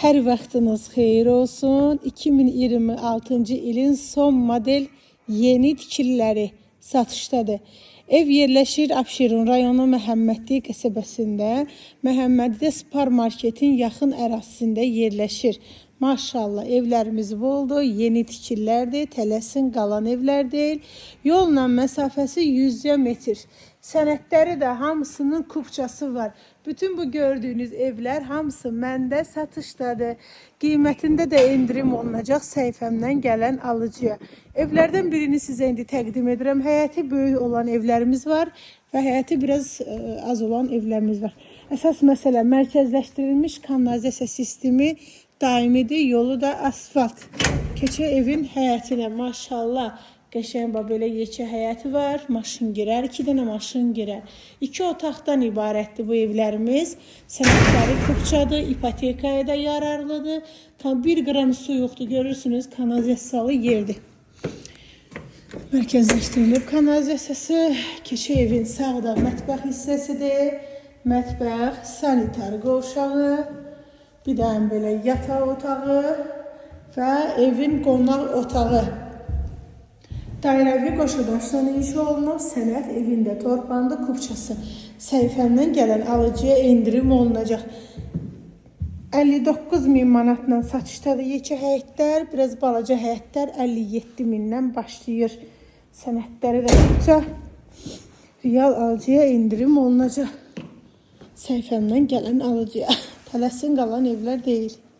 Hər vaxtınız xeyir olsun. 2026-cı ilin son model yeni tikililəri satışdadır. Ev yerləşir Abşeron rayonu Məhəmmədli qəsəbəsində. Məhəmmədli Spar Marketin yaxın ərazisində yerləşir. Maşallah evlərimiz boldur, yeni tikililərdir, tələsin qalan evlər deyil. Yolla məsafəsi 100 metr. Sənədləri də hamısının kupçası var. Bütün bu gördüyünüz evlər hamısı məndə satışdadır. Qiymətində də endirim olunacaq səhifəmdən gələn alıcıya. Evlərdən birini sizə indi təqdim edirəm. Həyəti böyük olan evlərimiz var və həyəti biraz az olan evlərimiz var. Əsas məsələ mərkəzləşdirilmiş kanalizasiya sistemi daimidir, yolu da asfalt. Keçə evin həyətinə maşallah. Qəşəng belə yekə həyəti var, maşın girər, 2 dənə maşın girər. 2 otaqdan ibarətdir bu evlərimiz. Sənədləri kupçadır, ipotekaya da yararlıdır. Tam 1 qram su yoxdur, görürsünüz, kanalizasiyalı yerdir. Mərkəzləşdirilib kanalizasiyası. Keçə evin sağda mətbəx hissəsidir. Mətbəx, sanitar qovşağı, bir dənə belə yataq otağı və evin qonaq otağı. Dairəvi qoşudaşdan inşa olunub, sənət evində torpağında kupçası. Səhifəmdən gələn alıcıya endirim olunacaq. 59.000 manatla satışdadır yekə həyətlər, biraz balaca həyətlər 57.000-dən başlayır. Sənədləri də kupça, real alıcıya endirim olunacaq. Səhifəmdən gələn alıcıya. Tələsin qalan evlər deyil.